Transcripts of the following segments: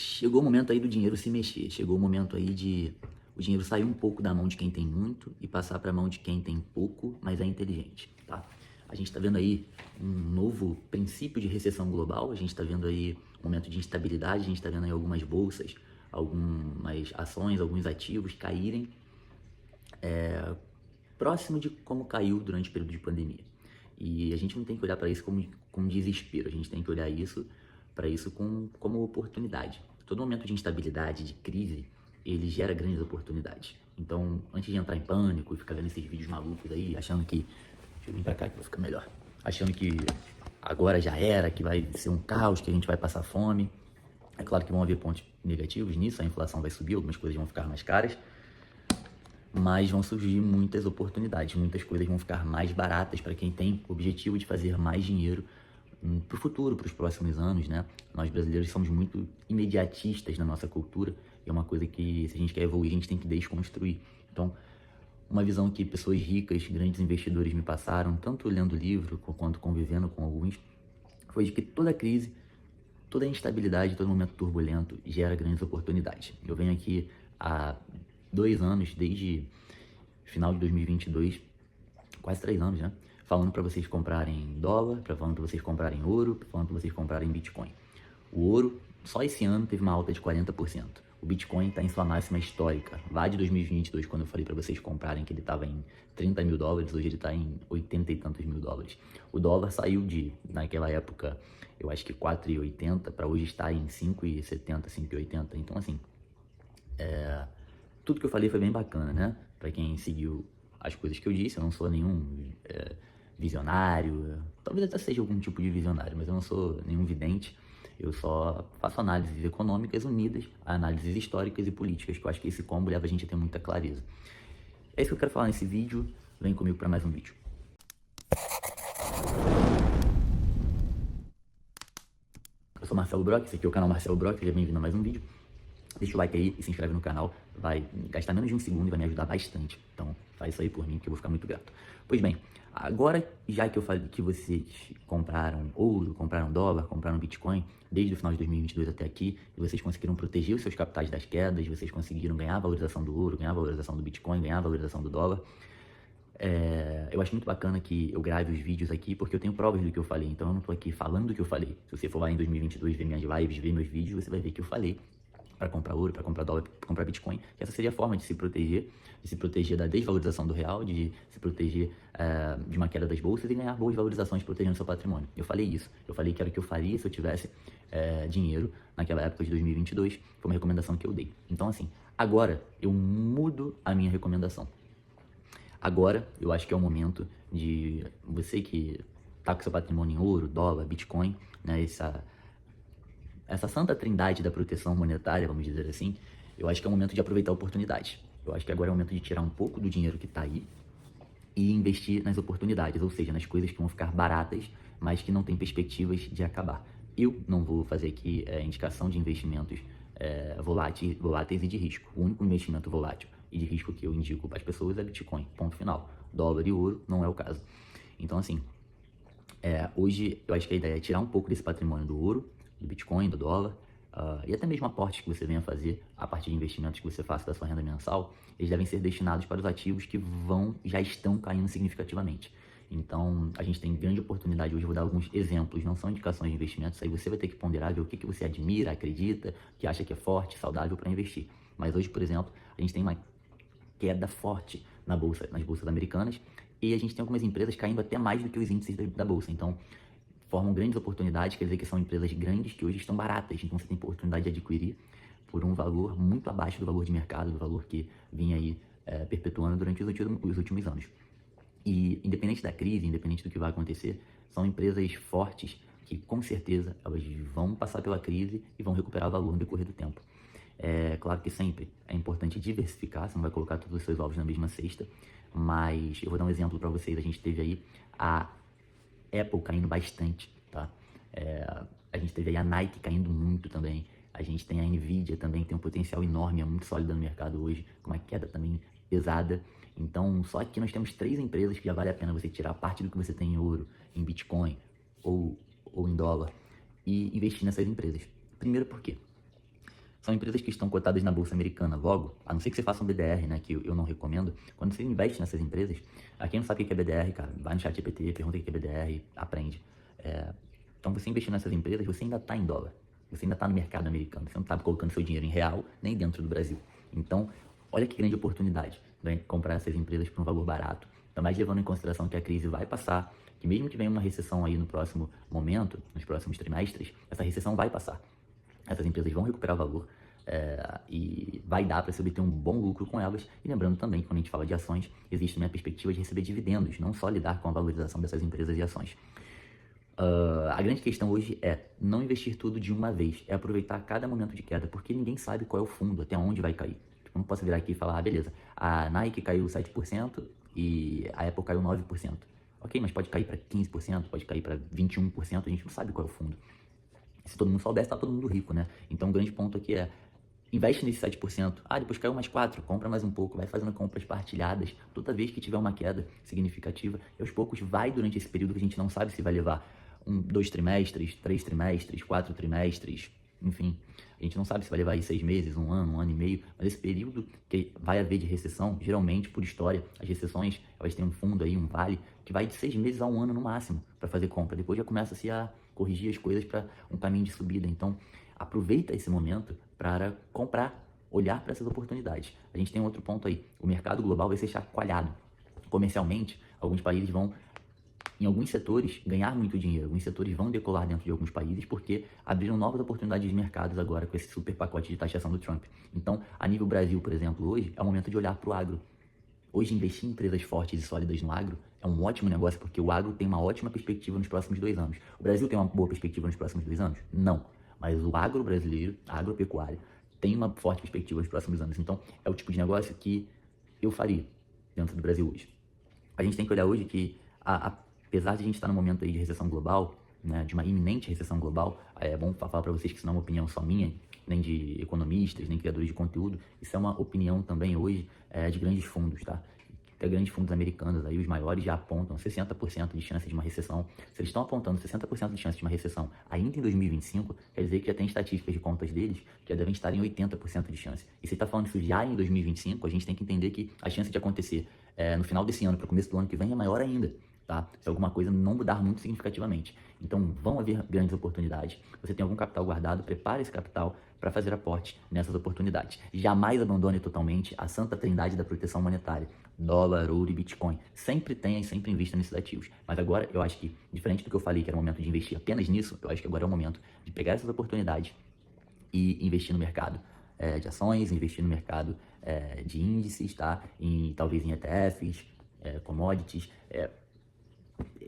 Chegou o momento aí do dinheiro se mexer, chegou o momento aí de o dinheiro sair um pouco da mão de quem tem muito e passar para a mão de quem tem pouco, mas é inteligente, tá? A gente está vendo aí um novo princípio de recessão global, a gente está vendo aí um momento de instabilidade, a gente está vendo aí algumas bolsas, algumas ações, alguns ativos caírem próximo de como caiu durante o período de pandemia. E a gente não tem que olhar para isso como desespero, a gente tem que olhar para isso como oportunidade. Todo momento de instabilidade, de crise, ele gera grandes oportunidades. Então, antes de entrar em pânico e ficar vendo esses vídeos malucos aí, achando que... Deixa eu vir pra cá que vai ficar melhor. Achando que agora já era, que vai ser um caos, que a gente vai passar fome. É claro que vão haver pontos negativos nisso, a inflação vai subir, algumas coisas vão ficar mais caras, mas vão surgir muitas oportunidades, muitas coisas vão ficar mais baratas para quem tem o objetivo de fazer mais dinheiro para o futuro, para os próximos anos, né? Nós brasileiros somos muito imediatistas na nossa cultura e é uma coisa que, se a gente quer evoluir, a gente tem que desconstruir. Então, uma visão que pessoas ricas, grandes investidores me passaram, tanto lendo livro quanto convivendo com alguns, foi de que toda crise, toda instabilidade, todo momento turbulento gera grandes oportunidades. Eu venho aqui há 2 anos, desde final de 2022, quase 3 anos, né? Falando para vocês comprarem dólar, falando para vocês comprarem ouro, falando para vocês comprarem Bitcoin. O ouro, só esse ano, teve uma alta de 40%. O Bitcoin está em sua máxima histórica. Lá de 2022, quando eu falei para vocês comprarem, que ele estava em 30 mil dólares, hoje ele está em 80 e tantos mil dólares. O dólar saiu de, naquela época, eu acho que 4,80 para hoje estar em 5,70, 5,80. Então, assim, tudo que eu falei foi bem bacana, né? Para quem seguiu as coisas que eu disse, eu não sou nenhum visionário, talvez até seja algum tipo de visionário, mas eu não sou nenhum vidente. Eu só faço análises econômicas unidas a análises históricas e políticas, que eu acho que esse combo leva a gente a ter muita clareza. É isso que eu quero falar nesse vídeo. Vem comigo para mais um vídeo. Eu sou Marcelo Brock, esse aqui é o canal Marcelo Brock, seja bem-vindo a mais um vídeo. Deixa o like aí e se inscreve no canal, vai gastar menos de um segundo e vai me ajudar bastante. Então faz isso aí por mim que eu vou ficar muito grato. Pois bem, agora já que eu falei que vocês compraram ouro, compraram dólar, compraram Bitcoin, desde o final de 2022 até aqui, e vocês conseguiram proteger os seus capitais das quedas, vocês conseguiram ganhar a valorização do ouro, ganhar a valorização do Bitcoin, ganhar a valorização do dólar. Eu acho muito bacana que eu grave os vídeos aqui, porque eu tenho provas do que eu falei, então eu não tô aqui falando do que eu falei. Se você for lá em 2022 ver minhas lives, ver meus vídeos, você vai ver que eu falei para comprar ouro, para comprar dólar, para comprar Bitcoin, que essa seria a forma de se proteger da desvalorização do real, de se proteger de uma queda das bolsas e ganhar boas valorizações protegendo seu patrimônio. Eu falei isso, eu falei que era o que eu faria se eu tivesse dinheiro naquela época de 2022, foi uma recomendação que eu dei. Então assim, agora eu mudo a minha recomendação. Agora, eu acho que é o momento de você que tá com seu patrimônio em ouro, dólar, Bitcoin, né, essa santa trindade da proteção monetária, vamos dizer assim, eu acho que é o momento de aproveitar a oportunidade. Eu acho que agora é o momento de tirar um pouco do dinheiro que tá aí e investir nas oportunidades, ou seja, nas coisas que vão ficar baratas, mas que não tem perspectivas de acabar. Eu não vou fazer aqui indicação de investimentos voláteis e de risco. O único investimento volátil e de risco que eu indico para as pessoas é Bitcoin, ponto final. Dólar e ouro não é o caso. Então, assim, hoje eu acho que a ideia é tirar um pouco desse patrimônio do ouro, do Bitcoin, do dólar, e até mesmo aportes que você venha fazer a partir de investimentos que você faça da sua renda mensal, eles devem ser destinados para os ativos que já estão caindo significativamente. Então, a gente tem grande oportunidade hoje, vou dar alguns exemplos, não são indicações de investimentos, aí você vai ter que ponderar, ver o que você admira, acredita, que acha que é forte, saudável para investir. Mas hoje, por exemplo, a gente tem uma queda forte nas bolsas americanas, e a gente tem algumas empresas caindo até mais do que os índices da bolsa. Então, formam grandes oportunidades, quer dizer que são empresas grandes que hoje estão baratas, então você tem oportunidade de adquirir por um valor muito abaixo do valor de mercado, do valor que vinha aí perpetuando durante os últimos anos. E independente da crise, independente do que vai acontecer, são empresas fortes que com certeza elas vão passar pela crise e vão recuperar o valor no decorrer do tempo. É claro que sempre é importante diversificar, você não vai colocar todos os seus ovos na mesma cesta, mas eu vou dar um exemplo para vocês. A gente teve aí a Apple caindo bastante, tá? A gente teve aí a Nike caindo muito também. A gente tem a Nvidia também, que tem um potencial enorme, é muito sólida no mercado hoje, com uma queda também pesada. Então, só que nós temos 3 empresas que já vale a pena você tirar parte do que você tem em ouro, em Bitcoin ou em dólar e investir nessas empresas. Primeiro, por quê? são empresas que estão cotadas na Bolsa Americana. Logo, a não ser que você faça um BDR, né, que eu não recomendo, quando você investe nessas empresas, quem não sabe o que é BDR, cara, vai no ChatGPT, pergunta o que é BDR, aprende. Então, você investir nessas empresas, você ainda está em dólar. Você ainda está no mercado americano. Você não está colocando seu dinheiro em real, nem dentro do Brasil. Então, olha que grande oportunidade, né, comprar essas empresas por um valor barato. Ainda mais levando em consideração que a crise vai passar, que mesmo que venha uma recessão aí no próximo momento, nos próximos trimestres, essa recessão vai passar. Essas empresas vão recuperar valor e vai dar para você obter um bom lucro com elas. E lembrando também que quando a gente fala de ações, existe também a perspectiva de receber dividendos, não só lidar com a valorização dessas empresas e ações. A grande questão hoje é não investir tudo de uma vez, é aproveitar cada momento de queda, porque ninguém sabe qual é o fundo, até onde vai cair. Tipo, não posso virar aqui e falar, beleza, a Nike caiu 7% e a Apple caiu 9%. Ok, mas pode cair para 15%, pode cair para 21%, a gente não sabe qual é o fundo. Se todo mundo soubesse, tá todo mundo rico, né? Então o grande ponto aqui é, investe nesse 7%, depois caiu mais 4%, compra mais um pouco, vai fazendo compras partilhadas, toda vez que tiver uma queda significativa, e aos poucos vai durante esse período que a gente não sabe se vai levar 2 trimestres, 3 trimestres, 4 trimestres, enfim, a gente não sabe se vai levar aí 6 meses, um ano e meio, mas esse período que vai haver de recessão, geralmente, por história, as recessões, elas têm um fundo aí, um vale, que vai de 6 meses a um ano no máximo para fazer compra, depois já começa-se a corrigir as coisas para um caminho de subida. Então, aproveita esse momento para comprar, olhar para essas oportunidades. A gente tem outro ponto aí, o mercado global vai ser chacoalhado. Comercialmente, alguns países vão, em alguns setores, ganhar muito dinheiro. Alguns setores vão decolar dentro de alguns países porque abriram novas oportunidades de mercados agora com esse super pacote de taxação do Trump. Então, a nível Brasil, por exemplo, hoje é o momento de olhar para o agro. Hoje, investir em empresas fortes e sólidas no agro é um ótimo negócio, porque o agro tem uma ótima perspectiva nos próximos 2 anos. O Brasil tem uma boa perspectiva nos próximos 2 anos? Não. Mas o agro brasileiro, a agropecuária, tem uma forte perspectiva nos próximos anos. Então, é o tipo de negócio que eu faria dentro do Brasil hoje. A gente tem que olhar hoje que, apesar de a gente estar num momento aí de recessão global, né, de uma iminente recessão global, é bom falar para vocês que isso não é uma opinião só minha, nem de economistas, nem criadores de conteúdo, isso é uma opinião também hoje de grandes fundos, tá? Até grandes fundos americanos, aí os maiores já apontam 60% de chance de uma recessão. Se eles estão apontando 60% de chance de uma recessão ainda em 2025, quer dizer que já tem estatísticas de contas deles que já devem estar em 80% de chance. E se está falando isso já em 2025, a gente tem que entender que a chance de acontecer no final desse ano para o começo do ano que vem é maior ainda. Tá? Se alguma coisa não mudar muito significativamente. Então, vão haver grandes oportunidades. Você tem algum capital guardado, prepare esse capital para fazer aporte nessas oportunidades. Jamais abandone totalmente a santa trindade da proteção monetária. Dólar, ouro e Bitcoin. Sempre tenha e sempre invista nesses ativos. Mas agora, eu acho que, diferente do que eu falei, que era o momento de investir apenas nisso, eu acho que agora é o momento de pegar essas oportunidades e investir no mercado de ações, investir no mercado de índices, tá? Talvez em ETFs, commodities,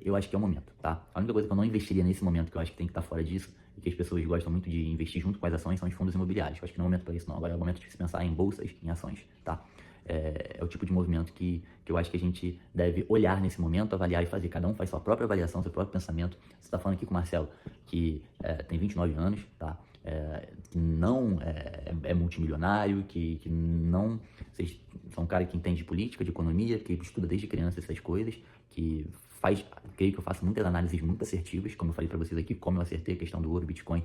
eu acho que é o momento, tá? A única coisa que eu não investiria nesse momento, que eu acho que tem que estar fora disso, e que as pessoas gostam muito de investir junto com as ações, são os fundos imobiliários. Eu acho que não é o momento para isso, não. Agora é o momento de se pensar em bolsas, em ações, tá? É o tipo de movimento que eu acho que a gente deve olhar nesse momento, avaliar e fazer. Cada um faz sua própria avaliação, seu próprio pensamento. Você está falando aqui com o Marcelo, que tem 29 anos, tá? Que não é multimilionário, que não... Vocês são um cara que entende de política, de economia, que estuda desde criança essas coisas, que creio que eu faço muitas análises muito assertivas, como eu falei para vocês aqui, como eu acertei a questão do ouro, Bitcoin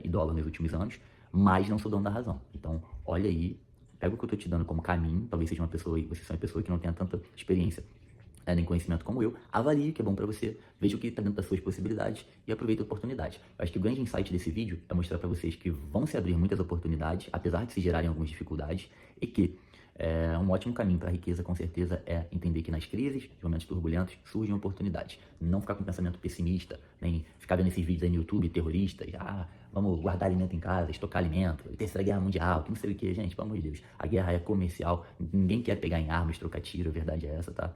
e dólar nos últimos anos, mas não sou dono da razão. Então, olha aí, pega o que eu estou te dando como caminho, talvez seja uma pessoa, você seja uma pessoa que não tenha tanta experiência nem conhecimento como eu, avalie o que é bom para você, veja o que está dentro das suas possibilidades e aproveite a oportunidade. Eu acho que o grande insight desse vídeo é mostrar para vocês que vão se abrir muitas oportunidades, apesar de se gerarem algumas dificuldades, e que um ótimo caminho para a riqueza, com certeza, é entender que nas crises, em momentos turbulentos, surgem oportunidades. Não ficar com um pensamento pessimista, nem ficar vendo esses vídeos aí no YouTube, terroristas, vamos guardar alimento em casa, estocar alimento, terceira guerra mundial, que não sei o que, gente, pelo amor de Deus. A guerra é comercial, ninguém quer pegar em armas, trocar tiro, a verdade é essa, tá?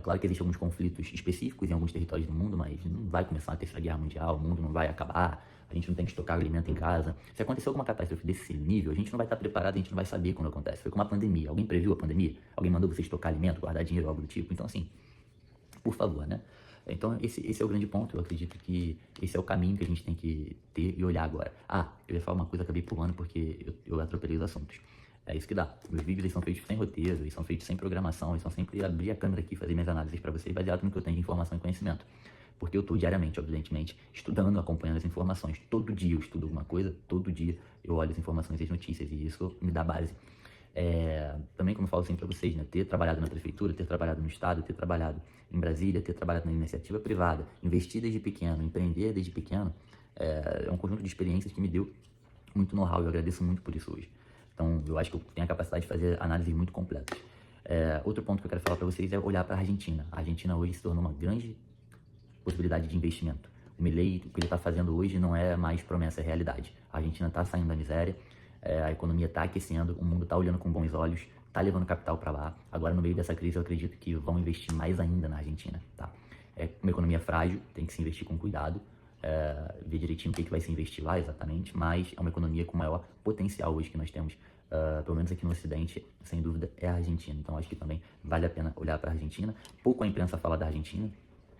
Claro que existem alguns conflitos específicos em alguns territórios do mundo, mas não vai começar a terceira guerra mundial, o mundo não vai acabar, a gente não tem que estocar alimento em casa. Se acontecer alguma catástrofe desse nível, a gente não vai estar preparado, a gente não vai saber quando acontece. Foi como a pandemia. Alguém previu a pandemia? Alguém mandou você estocar alimento, guardar dinheiro, algo do tipo? Então, assim, por favor, né? Então, esse é o grande ponto. Eu acredito que esse é o caminho que a gente tem que ter e olhar agora. Eu ia falar uma coisa, acabei pulando porque eu atropelei os assuntos. É isso que dá. Meus vídeos eles são feitos sem roteiro, eles são feitos sem programação, eles são sempre abrir a câmera aqui e fazer minhas análises para vocês, baseado no que eu tenho de informação e conhecimento. Porque eu estou diariamente, evidentemente, estudando, acompanhando as informações. Todo dia eu estudo alguma coisa, todo dia eu olho as informações e as notícias, e isso me dá base. Também, como eu falo sempre para vocês, né, ter trabalhado na prefeitura, ter trabalhado no estado, ter trabalhado em Brasília, ter trabalhado na iniciativa privada, investir desde pequeno, empreender desde pequeno, é um conjunto de experiências que me deu muito know-how, e eu agradeço muito por isso hoje. Então, eu acho que eu tenho a capacidade de fazer análises muito completas. Outro ponto que eu quero falar para vocês é olhar para a Argentina. A Argentina hoje se tornou uma grande possibilidade de investimento. O Milei, o que ele está fazendo hoje não é mais promessa, é realidade. A Argentina está saindo da miséria, a economia está aquecendo, o mundo está olhando com bons olhos, está levando capital para lá. Agora, no meio dessa crise, eu acredito que vão investir mais ainda na Argentina. Tá? É uma economia frágil, tem que se investir com cuidado, ver direitinho o que vai se investir lá exatamente, mas é uma economia com maior potencial hoje que nós temos, pelo menos aqui no Ocidente, sem dúvida, é a Argentina. Então, acho que também vale a pena olhar para a Argentina. Pouco a imprensa fala da Argentina,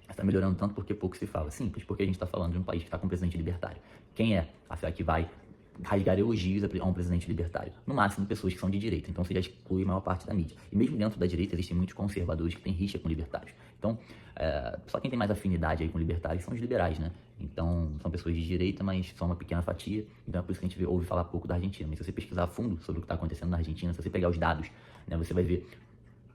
está melhorando tanto porque pouco se fala. Simples, porque a gente está falando de um país que está com um presidente libertário. Quem é a que vai rasgar elogios a um presidente libertário? No máximo, pessoas que são de direita. Então, você já exclui a maior parte da mídia. E mesmo dentro da direita, existem muitos conservadores que têm rixa com libertários. Então, só quem tem mais afinidade aí com libertários são os liberais, né? Então, são pessoas de direita, mas são uma pequena fatia. Então, é por isso que a gente ouve falar pouco da Argentina. Mas se você pesquisar a fundo sobre o que está acontecendo na Argentina, se você pegar os dados, né, você vai ver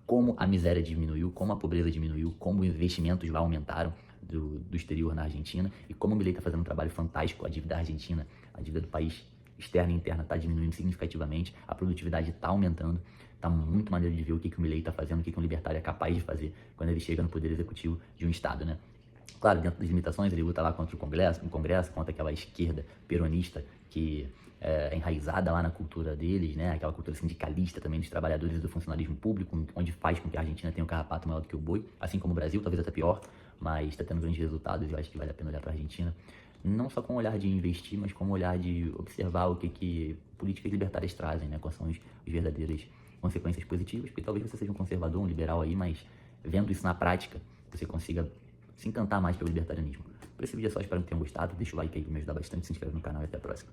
como a miséria diminuiu, como a pobreza diminuiu, como os investimentos lá aumentaram do exterior na Argentina, e como o Milei está fazendo um trabalho fantástico. A dívida argentina, a dívida do país externa e interna, está diminuindo significativamente, a produtividade está aumentando. Está muito maneiro de ver o que o Milei está fazendo, o que um libertário é capaz de fazer quando ele chega no poder executivo de um estado, né? Claro, dentro das limitações, ele luta lá contra o Congresso, contra aquela esquerda peronista que é enraizada lá na cultura deles, né? Aquela cultura sindicalista também dos trabalhadores e do funcionalismo público, onde faz com que a Argentina tenha um carrapato maior do que o boi, assim como o Brasil, talvez até pior, mas está tendo grandes resultados, e eu acho que vale a pena olhar para a Argentina, não só com o olhar de investir, mas com o olhar de observar o que políticas libertárias trazem, né? Quais são as verdadeiras consequências positivas, porque talvez você seja um conservador, um liberal aí, mas vendo isso na prática, você consiga se encantar mais pelo libertarianismo. Por esse vídeo é só, espero que tenham gostado. Deixa o like aí que me ajuda bastante, se inscreve no canal e até a próxima.